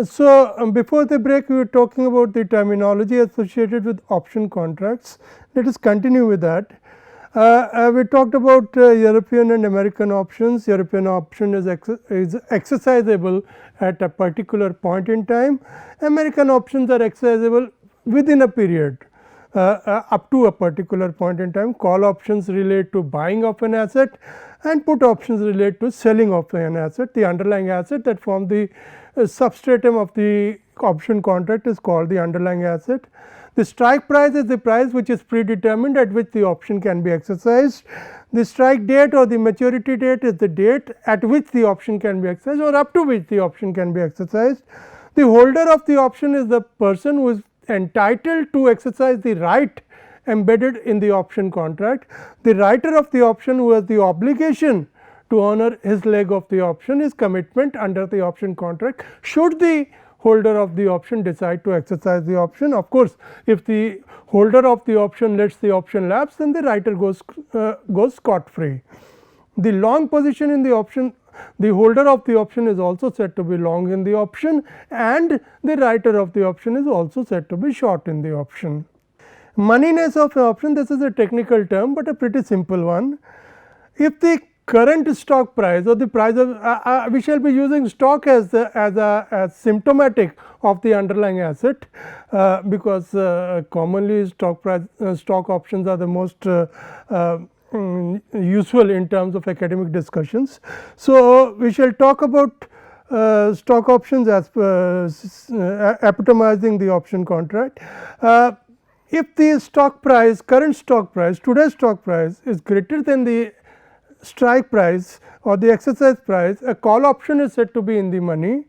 So, before the break we were talking about the terminology associated with option contracts. Let us continue with that. We talked about European and American options. European option is exercisable at a particular point in time. American options are exercisable within a period up to a particular point in time. Call options relate to buying of an asset and put options relate to selling of an asset. The underlying asset that form the substratum of the option contract is called the underlying asset. The strike price is the price which is predetermined at which the option can be exercised. The strike date or the maturity date is the date at which the option can be exercised or up to which the option can be exercised. The holder of the option is the person who is entitled to exercise the right embedded in the option contract. The writer of the option who has the obligation to honor his leg of the option is commitment under the option contract should the holder of the option decide to exercise the option. Of course, if the holder of the option lets the option lapse, then the writer goes scot free. The long position in the option, the holder of the option is also said to be long in the option and the writer of the option is also said to be short in the option. Moneyness of the option, this is a technical term, but a pretty simple one. If the current stock price or the price of we shall be using stock as symptomatic of the underlying asset, because commonly stock options are the most useful in terms of academic discussions. So, we shall talk about stock options as epitomizing the option contract. If the stock price, current stock price, today's stock price is greater than the strike price or the exercise price, a call option is said to be in the money,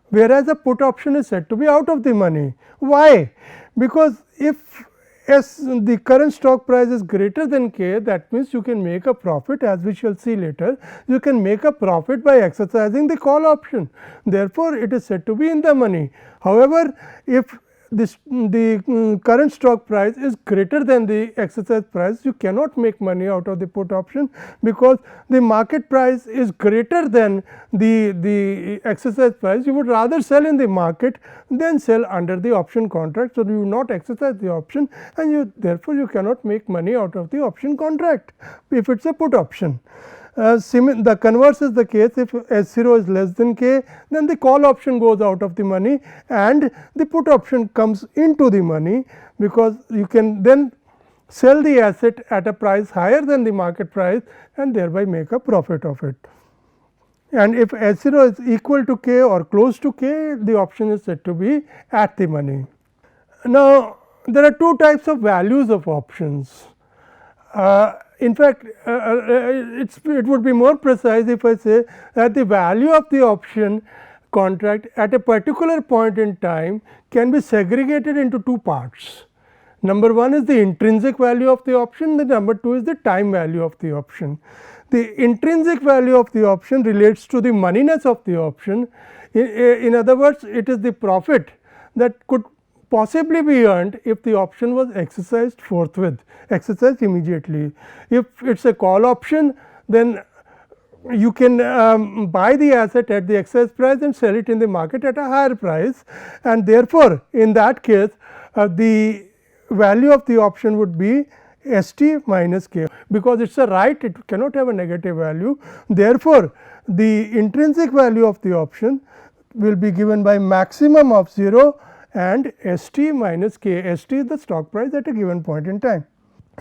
whereas a put option is said to be out of the money. Why? Because if the current stock price is greater than k, that means you can make a profit, as we shall see later. You can make a profit by exercising the call option. Therefore, it is said to be in the money. However, if the current stock price is greater than the exercise price, you cannot make money out of the put option, because the market price is greater than the exercise price. You would rather sell in the market than sell under the option contract. So, you will not exercise the option and therefore, you cannot make money out of the option contract if it is a put option. The converse is the case. If S0 is less than k, then the call option goes out of the money and the put option comes into the money, because you can then sell the asset at a price higher than the market price and thereby make a profit of it. And if S0 is equal to k or close to k, the option is said to be at the money. Now, there are two types of values of options. In fact, it would be more precise if I say that the value of the option contract at a particular point in time can be segregated into two parts. Number one is the intrinsic value of the option, the number two is the time value of the option. The intrinsic value of the option relates to the moneyness of the option. In other words, it is the profit that could possibly be earned if the option was exercised forthwith, exercised immediately. If it is a call option, then you can buy the asset at the exercise price and sell it in the market at a higher price, and therefore, in that case the value of the option would be ST minus k, because it is a right, it cannot have a negative value. Therefore, the intrinsic value of the option will be given by maximum of 0 and ST minus k. ST is the stock price at a given point in time.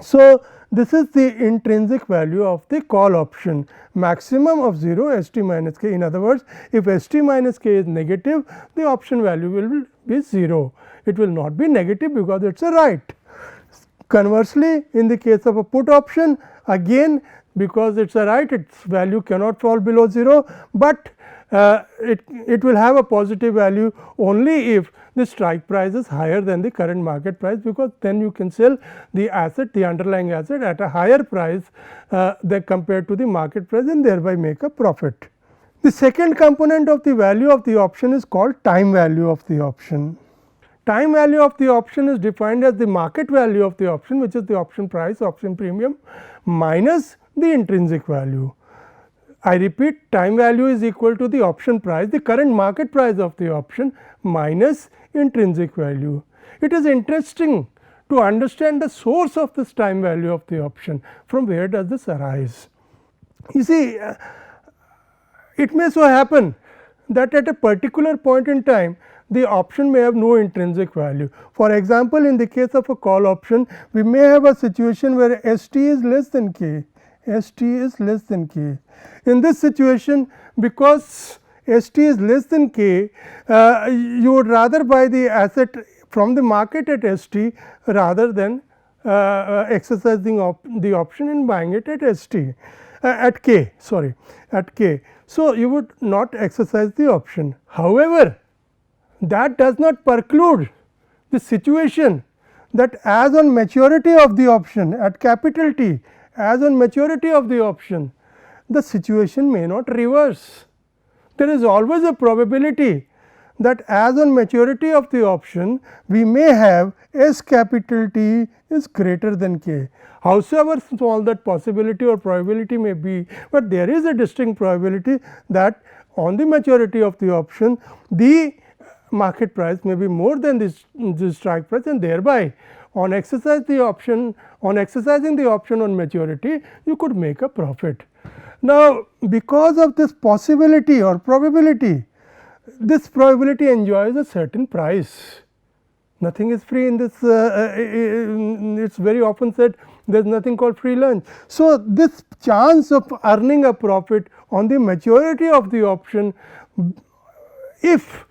So, this is the intrinsic value of the call option, maximum of 0 ST minus k. In other words, if ST minus k is negative, the option value will be 0. It will not be negative because it is a right. Conversely, in the case of a put option, again because it is a right, its value cannot fall below 0, but it will have a positive value only if the strike price is higher than the current market price, because then you can sell the asset, the underlying asset at a higher price than compared to the market price and thereby make a profit. The second component of the value of the option is called time value of the option. Time value of the option is defined as the market value of the option, which is the option price, option premium, minus the intrinsic value. I repeat, time value is equal to the option price, the current market price of the option minus intrinsic value. It is interesting to understand the source of this time value of the option. From where does this arise? You see, it may so happen that at a particular point in time, the option may have no intrinsic value. For example, in the case of a call option, we may have a situation where ST is less than K, ST is less than K. In this situation, because ST is less than K, you would rather buy the asset from the market at ST rather than exercising the option and buying it at ST. At K, sorry, at K. So, you would not exercise the option. However, that does not preclude the situation that as on maturity of the option at capital T, as on maturity of the option, the situation may not reverse. There is always a probability that as on maturity of the option, we may have S capital T is greater than K. Howsoever small that possibility or probability may be, but there is a distinct probability that on the maturity of the option, the market price may be more than this strike price, and thereby on exercising the option on maturity, you could make a profit. Now, because of this possibility or probability, this probability enjoys a certain price. Nothing is free in this, it is very often said there is nothing called free lunch. So, this chance of earning a profit on the maturity of the option, if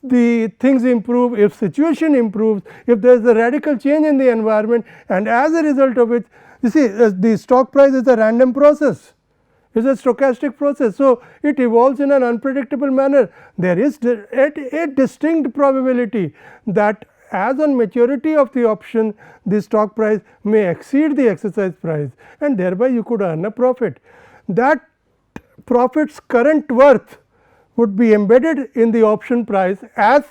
the things improve, if situation improves, if there is a radical change in the environment, and as a result of it, you see the stock price is a random process, is a stochastic process. So, it evolves in an unpredictable manner. There is a distinct probability that as on maturity of the option, the stock price may exceed the exercise price, and thereby you could earn a profit. That profit's current worth would be embedded in the option price as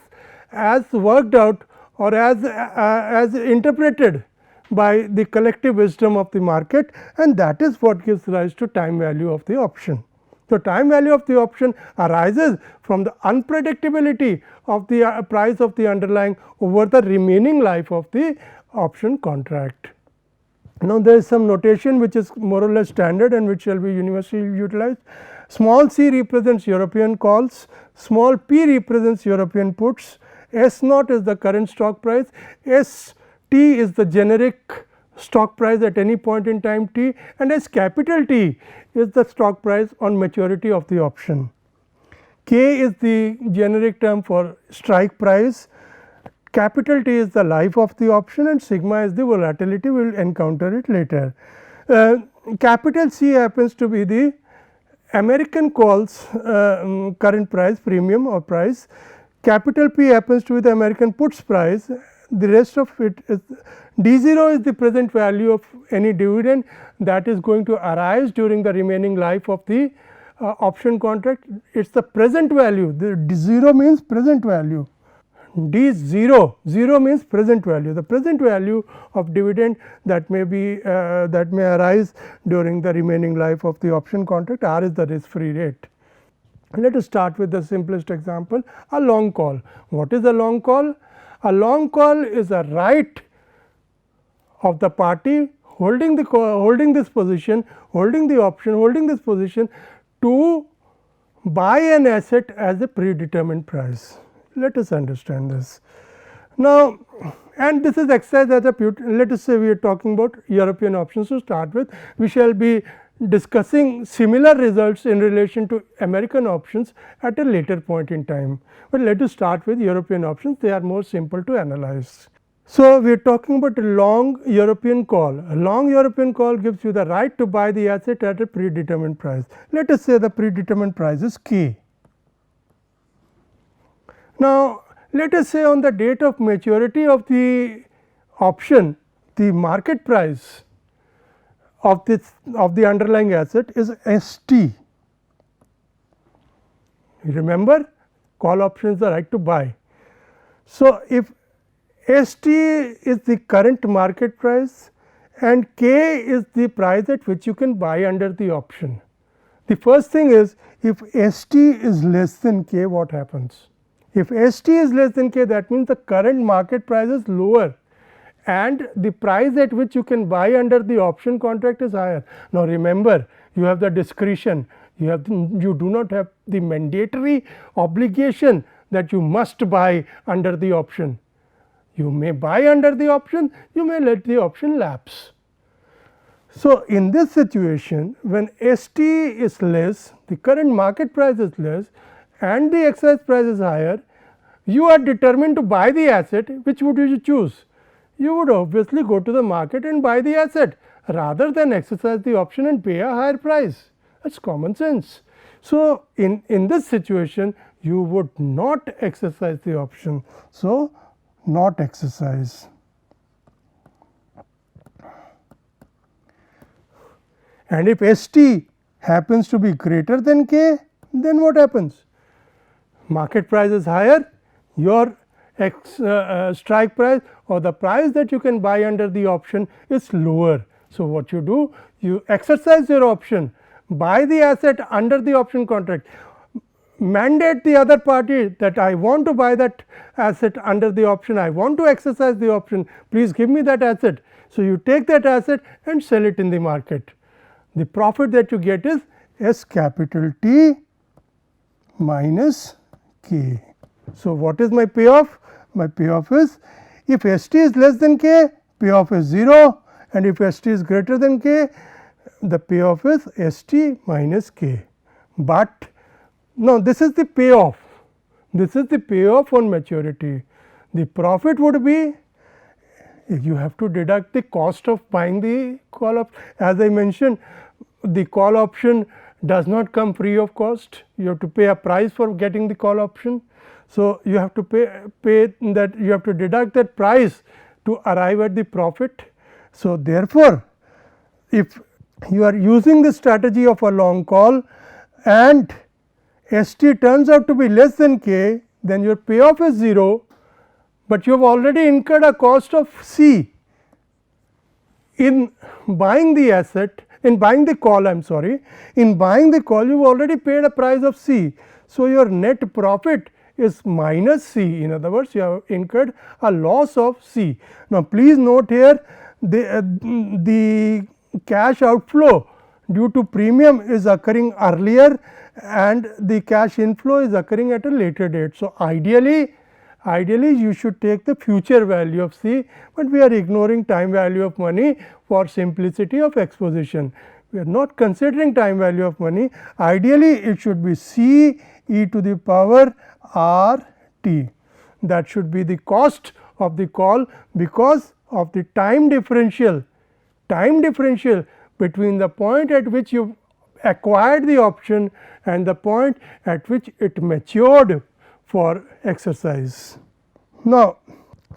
worked out or as interpreted by the collective wisdom of the market, and that is what gives rise to time value of the option. So, time value of the option arises from the unpredictability of the price of the underlying over the remaining life of the option contract. Now, there is some notation which is more or less standard and which shall be universally utilized. Small c represents European calls, small p represents European puts, S naught is the current stock price, S T is the generic stock price at any point in time T, and S capital T is the stock price on maturity of the option. K is the generic term for strike price, capital T is the life of the option, and sigma is the volatility. We will encounter it later. Capital C happens to be the American calls current price, premium or price. Capital P happens to be the American puts price. The rest of it is D0 is the present value of any dividend that is going to arise during the remaining life of the option contract. It is the present value, the D0 means present value, D0, 0 means present value, the present value of dividend that may be that may arise during the remaining life of the option contract. R is the risk free rate. Let us start with the simplest example, a long call. What is a long call? A long call is a right of the party holding this position, holding the option, holding this position to buy an asset as a predetermined price. Let us understand this. Now, and this is exercised as a let us say we are talking about European options to start with. We shall be discussing similar results in relation to American options at a later point in time, but let us start with European options. They are more simple to analyze. So, we are talking about a long European call. A long European call gives you the right to buy the asset at a predetermined price. Let us say the predetermined price is K. Now, let us say on the date of maturity of the option, the market price of the underlying asset is ST. Remember, call option is the right to buy. So, if ST is the current market price and k is the price at which you can buy under the option. The first thing is, if St is less than k, what happens? If St is less than k, that means the current market price is lower and the price at which you can buy under the option contract is higher. Now, remember, you have the discretion, you do not have the mandatory obligation that you must buy under the option. You may buy under the option, you may let the option lapse. So, in this situation, when St is less, the current market price is less and the exercise price is higher, you are determined to buy the asset. Which would you choose? You would obviously go to the market and buy the asset rather than exercise the option and pay a higher price. That is common sense. So, in this situation, you would not exercise the option. So, not exercise. And if St happens to be greater than k, then what happens? Market price is higher, your strike price or the price that you can buy under the option is lower. So, what you do? You exercise your option, buy the asset under the option contract, mandate the other party that I want to buy that asset under the option, I want to exercise the option, please give me that asset. So, you take that asset and sell it in the market. The profit that you get is S capital T minus k. So, what is my payoff? My payoff is, if St is less than k, payoff is 0, and if St is greater than k, the payoff is St minus k. But now, this is the payoff, this is the payoff on maturity. The profit would be, you have to deduct the cost of buying the call option. As I mentioned, the call option does not come free of cost, you have to pay a price for getting the call option. So, you have to pay that, you have to deduct that price to arrive at the profit. So, therefore, if you are using the strategy of a long call and St turns out to be less than k, then your payoff is 0, but you have already incurred a cost of C in buying the asset, in buying the call, I am sorry, in buying the call you have already paid a price of C. So, your net profit is minus C, in other words you have incurred a loss of C. Now, please note here the cash outflow due to premium is occurring earlier and the cash inflow is occurring at a later date. So, ideally you should take the future value of C, but we are ignoring time value of money for simplicity of exposition. We are not considering time value of money. Ideally, it should be C e to the power R t. That should be the cost of the call because of the time differential between the point at which you acquired the option and the point at which it matured for exercise. Now,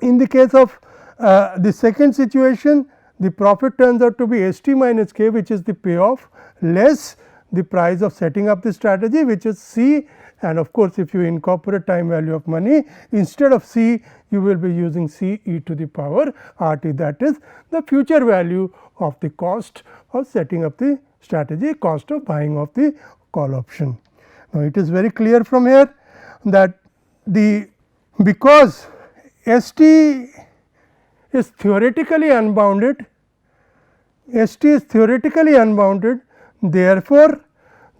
in the case of the second situation, the profit turns out to be St minus k, which is the payoff, less the price of setting up the strategy, which is C, and of course, if you incorporate time value of money, instead of C you will be using C e to the power R t, that is the future value of the cost of setting up the strategy, cost of buying of the call option. Now, it is very clear from here that because St is theoretically unbounded, therefore,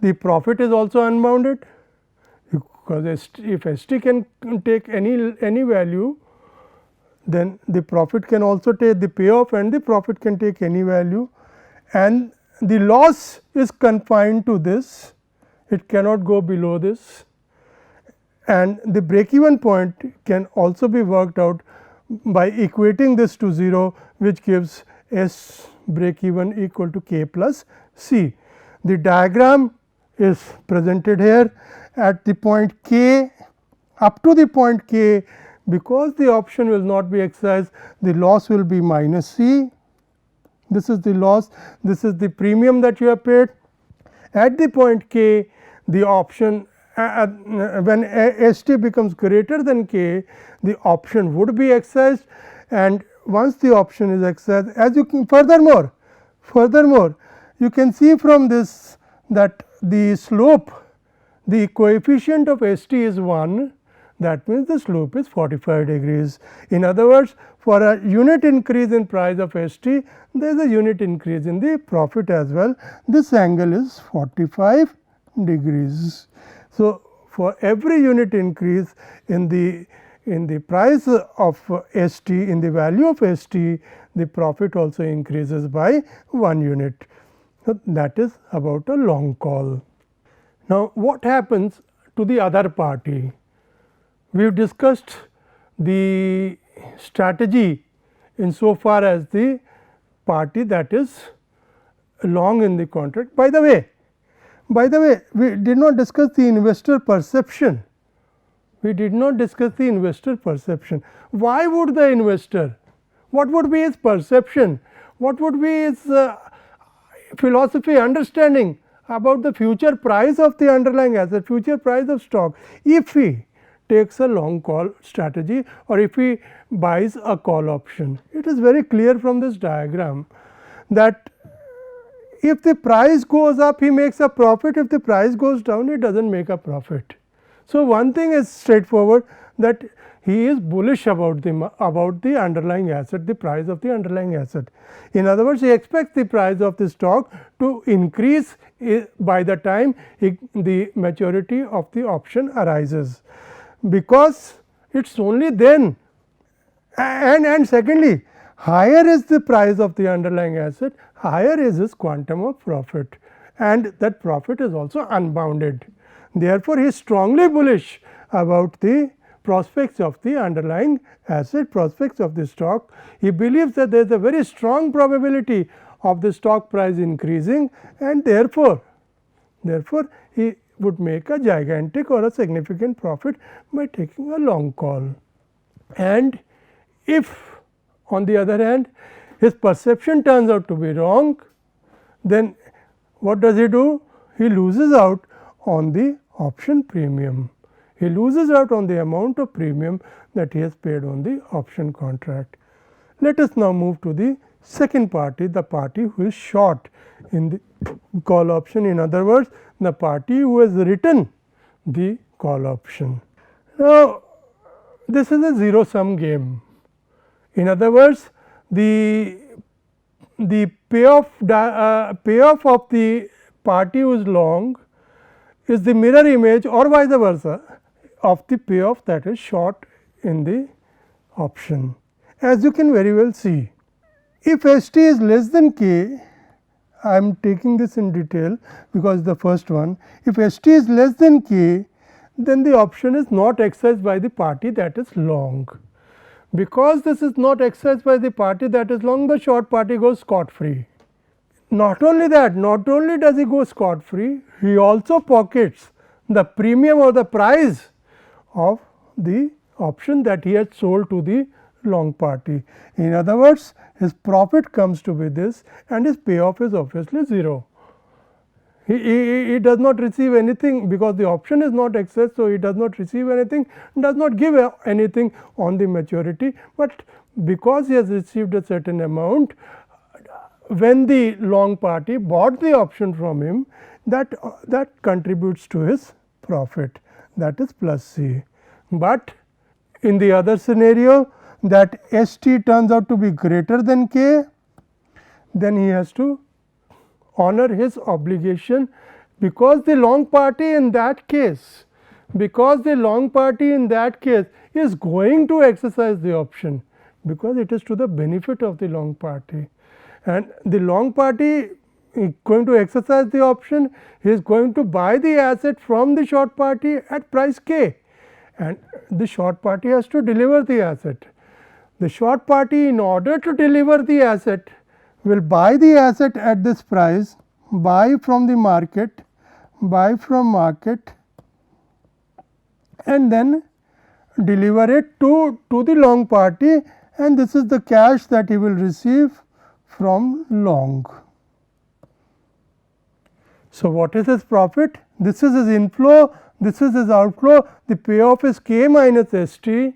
the profit is also unbounded, because if St can take any value, then the profit can also take the payoff and the profit can take any value, and the loss is confined to this, it cannot go below this, and the break even point can also be worked out by equating this to 0, which gives S break even equal to k plus C. The diagram is presented here at the point k, up to the point k, because the option will not be exercised, the loss will be minus C. This is the loss, this is the premium that you have paid. At the point k, the option when St becomes greater than k, the option would be exercised, and once the option is exercised, as you can furthermore you can see from this that the slope, the coefficient of S t is 1, that means the slope is 45 degrees. In other words, for a unit increase in price of S t, there is a unit increase in the profit as well. This angle is 45 degrees. So, for every unit increase in the price of S t, in the value of S t, the profit also increases by 1 unit. So, that is about a long call. Now, what happens to the other party? We have discussed the strategy insofar as the party that is long in the contract. By the way, we did not discuss the investor perception. We did not discuss the investor perception. Why would the investor, what would be his perception? What would be his philosophy, understanding about the future price of the underlying asset, future price of stock, if he takes a long call strategy or if he buys a call option? It is very clear from this diagram that if the price goes up, he makes a profit. If the price goes down, he does not make a profit. So, one thing is straightforward, that he is bullish about the underlying asset, the price of the underlying asset. In other words, he expects the price of the stock to increase by the time the maturity of the option arises, because it is only then, and secondly, higher is the price of the underlying asset, higher is his quantum of profit, and that profit is also unbounded. Therefore, he is strongly bullish about the prospects of the underlying asset, prospects of the stock. He believes that there is a very strong probability of the stock price increasing, and therefore, he would make a gigantic or a significant profit by taking a long call. And if on the other hand his perception turns out to be wrong, then what does he do? He loses out on the option premium. He loses out on the amount of premium that he has paid on the option contract. Let us now move to the second party, the party who is short in the call option. In other words, the party who has written the call option. Now, this is a zero sum game. In other words, the payoff of the party who is long is the mirror image or vice versa of the payoff that is short in the option. As you can very well see, if S t is less than k, I am taking this in detail because the first one, if S t is less than k, then the option is not exercised by the party that is long. Because this is not exercised by the party that is long, the short party goes scot free. Not only that, not only does he go scot free, he also pockets the premium or the price of the option that he had sold to the long party. In other words, his profit comes to be this and his payoff is obviously 0. He does not receive anything because the option is not exercised. So, he does not receive anything, does not give anything on the maturity, but because he has received a certain amount, when the long party bought the option from him, that contributes to his profit, that is plus C. But in the other scenario, that S t turns out to be greater than k, then he has to honor his obligation, because the long party in that case, is going to exercise the option, because it is to the benefit of the long party, and the long party is going to exercise the option, he is going to buy the asset from the short party at price k, and the short party has to deliver the asset. The short party, in order to deliver the asset, will buy the asset at this price, buy from the market, and then deliver it to the long party, and this is the cash that he will receive from long. So, what is his profit? This is his inflow, this is his outflow, the payoff is k minus S t.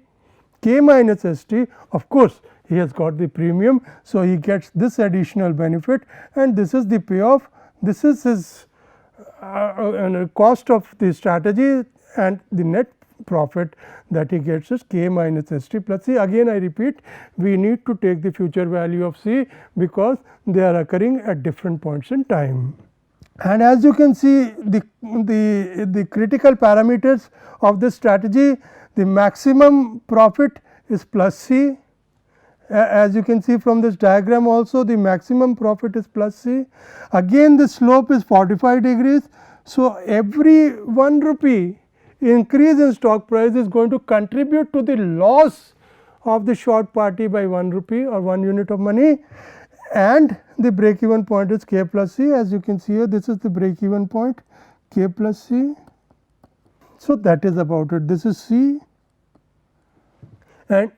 Of course, he has got the premium. So, he gets this additional benefit and this is the payoff, this is his cost of the strategy, and the net profit that he gets is k minus S t plus C. Again I repeat, we need to take the future value of C because they are occurring at different points in time. And as you can see, the critical parameters of this strategy, the maximum profit is plus C. As you can see from this diagram also, the maximum profit is plus C. Again the slope is 45 degrees. So, every 1 rupee increase in stock price is going to contribute to the loss of the short party by 1 rupee or 1 unit of money, and the break even point is k plus C. As you can see here, this is the break even point, k plus C. So, that is about it. This is C, and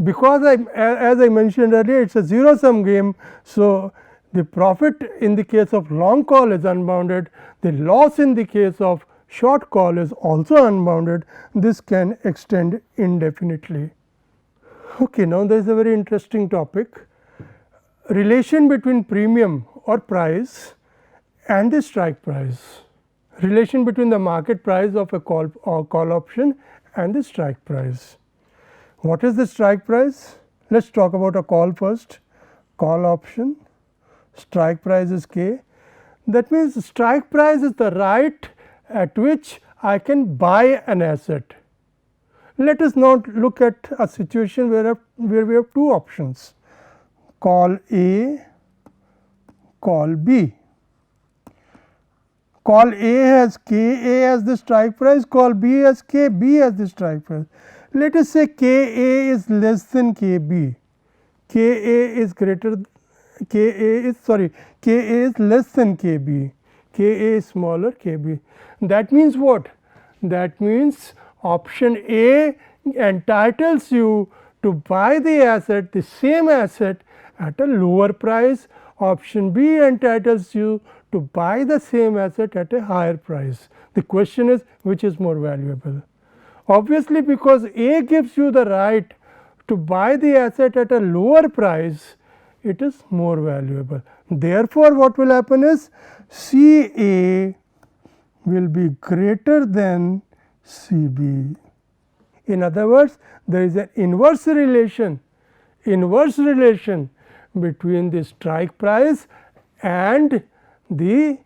because as I mentioned earlier, it is a zero sum game. So, the profit in the case of long call is unbounded, the loss in the case of short call is also unbounded. This can extend indefinitely. Okay, now there is a very interesting topic, relation between premium or price and the strike price, relation between the market price of a call or call option and the strike price. What is the strike price? Let us talk about a call first. Call option, strike price is k. That means, strike price is the right at which I can buy an asset. Let us now look at a situation where we have two options, call A, call B. Call A has k A as the strike price, call B has k B as the strike price. Let us say k A is less than k B, k A is greater, k A is less than k B, k A is smaller, k B. That means what? That means option A entitles you to buy the asset, the same asset at a lower price. Option B entitles you to buy the same asset at a higher price. The question is, which is more valuable? Obviously, because A gives you the right to buy the asset at a lower price, it is more valuable. Therefore, what will happen is C A will be greater than C B. In other words, there is an inverse relation between the strike price and the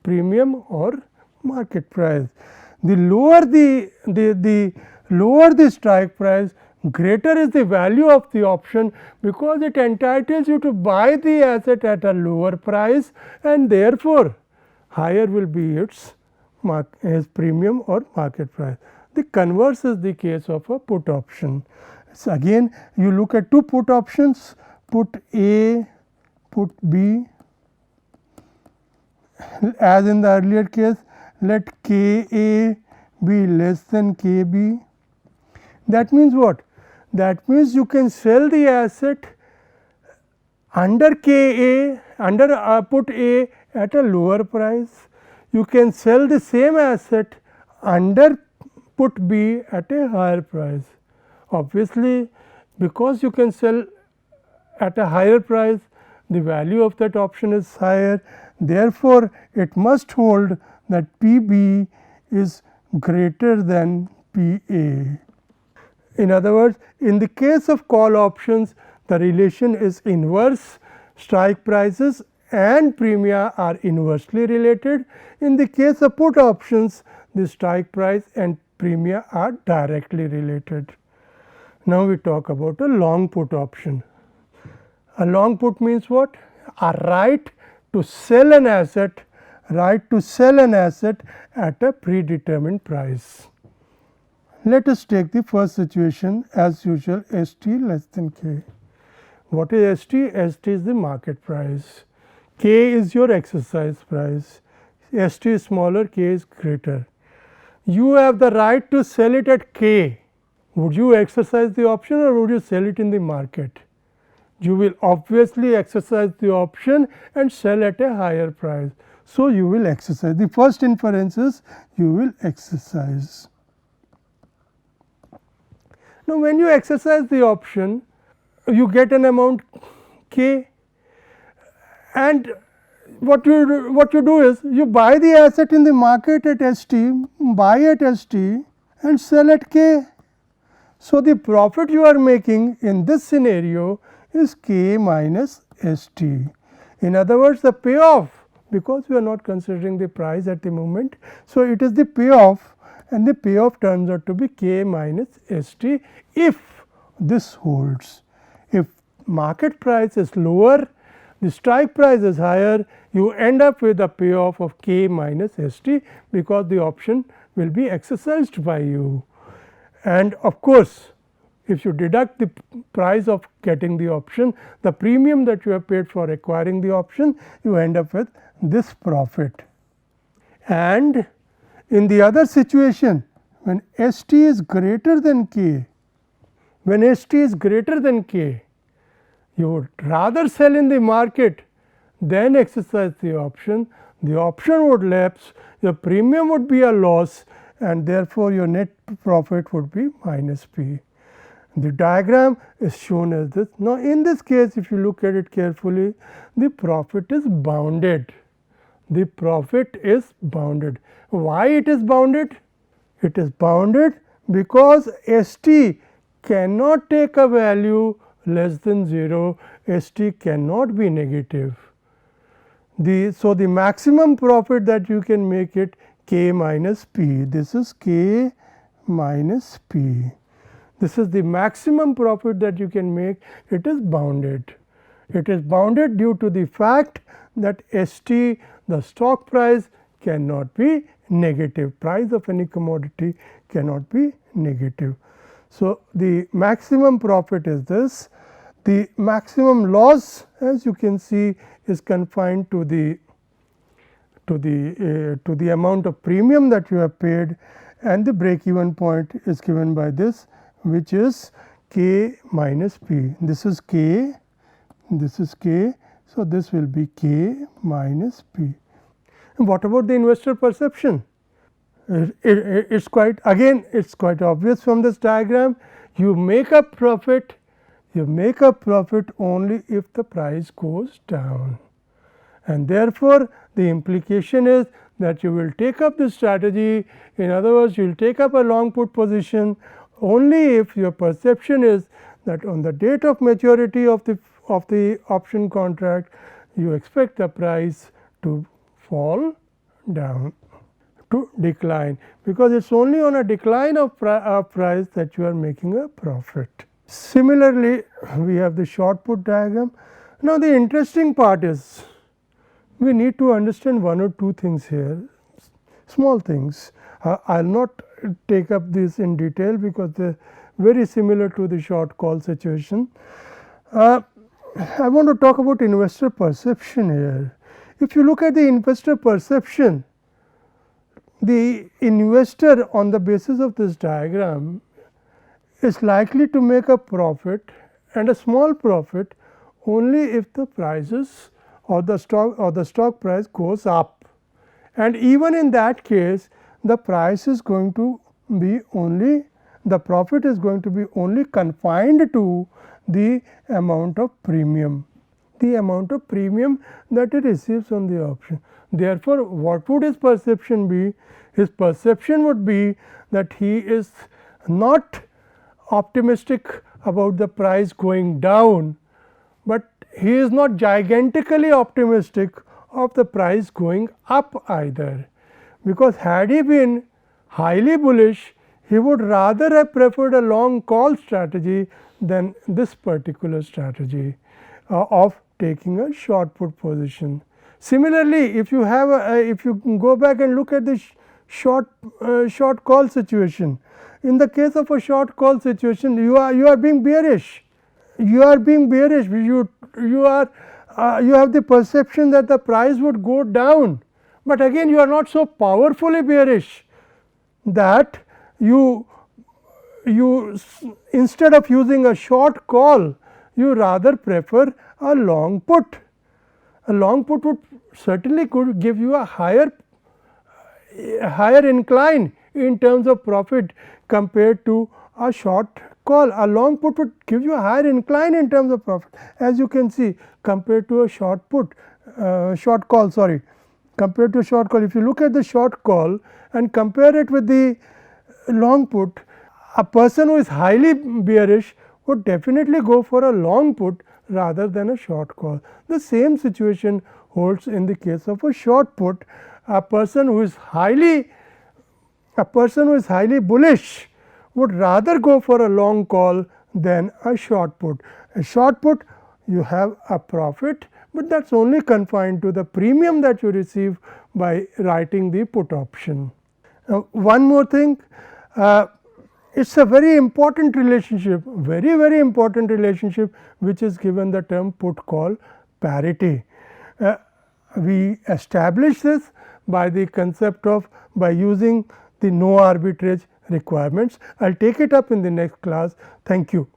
premium or market price. The lower the strike price, greater is the value of the option, because it entitles you to buy the asset at a lower price, and therefore, higher will be its premium or market price. The converse is the case of a put option. So, again you look at two put options, put A, put B. As in the earlier case, let k A be less than k B. That means what? That means you can sell the asset under k A, under put A at a lower price. You can sell the same asset under put B at a higher price. Obviously, because you can sell at a higher price, the value of that option is higher. Therefore, it must hold that P B is greater than P A. In other words, in the case of call options, the relation is inverse. Strike prices and premia are inversely related. In the case of put options, the strike price and premia are directly related. Now, we talk about a long put option. A long put means what? A right to sell an asset, at a predetermined price. Let us take the first situation, as usual, S t less than k. What is S t? S t is the market price, k is your exercise price, S t is smaller, k is greater. You have the right to sell it at k. Would you exercise the option or would you sell it in the market? You will obviously exercise the option and sell at a higher price. So, you will exercise. The first inference is you will exercise. Now, when you exercise the option, you get an amount k, and what you do is you buy the asset in the market at ST, buy at ST and sell at k. So, the profit you are making in this scenario is k minus ST. In other words, the payoff, because we are not considering the price at the moment. So, it is the payoff, and the payoff turns out to be k minus ST if this holds. If market price is lower, the strike price is higher, you end up with a payoff of k minus ST, because the option will be exercised by you. And of course, if you deduct the price of getting the option, the premium that you have paid for acquiring the option, you end up with this profit. And in the other situation, when ST is greater than k, when ST is greater than k, you would rather sell in the market than exercise the option would lapse, your premium would be a loss, and therefore, your net profit would be minus p. The diagram is shown as this. Now, in this case, if you look at it carefully, the profit is bounded. The profit is bounded. Why it is bounded? It is bounded because ST cannot take a value less than 0, ST cannot be negative. So, the maximum profit that you can make it k minus p, this is k minus p. This is the maximum profit that you can make, it is bounded. It is bounded due to the fact that ST, the stock price, cannot be negative, price of any commodity cannot be negative. So, the maximum profit is this. The maximum loss, as you can see, is confined to the amount of premium that you have paid, and the break even point is given by this, which is k minus p. This is k, this is k. So, this will be k minus p. And what about the investor perception? It's quite obvious from this diagram. You make a profit only if the price goes down, and therefore, the implication is that you will take up this strategy. In other words, you will take up a long put position only if your perception is that on the date of maturity of the option contract, you expect the price to fall down, to decline, because it is only on a decline of price that you are making a profit. Similarly, we have the short put diagram. Now, the interesting part is we need to understand one or two things here, small things. I will not take up this in detail, because they are very similar to the short call situation. I want to talk about investor perception here. If you look at the investor perception, the investor on the basis of this diagram is likely to make a profit, and a small profit, only if the prices or the stock price goes up, and even in that case the price is going to be only, the profit is going to be only confined to the amount of premium, that it receives on the option. Therefore, what would his perception be? His perception would be that he is not optimistic about the price going down, but he is not gigantically optimistic of the price going up either, because had he been highly bullish, he would rather have preferred a long call strategy than this particular strategy of taking a short put position. Similarly, if you have if you go back and look at the short call situation, in the case of a short call situation, you are being bearish. You have the perception that the price would go down, but again you are not so powerfully bearish that you instead of using a short call, you rather prefer a long put. A long put would certainly could give you a higher incline in terms of profit compared to a short call. A long put would give you a higher incline in terms of profit, as you can see, compared to a short put, short call, sorry, compared to a short call. If you look at the short call and compare it with the long put, a person who is highly bearish would definitely go for a long put rather than a short call. The same situation holds in the case of a short put. A person who is highly bullish would rather go for a long call than a short put. A short put, you have a profit, but that is only confined to the premium that you receive by writing the put option. One more thing, it is a very important relationship, very important relationship, which is given the term put call parity. We establish this by the concept of, by using the no arbitrage requirements. I will take it up in the next class. Thank you.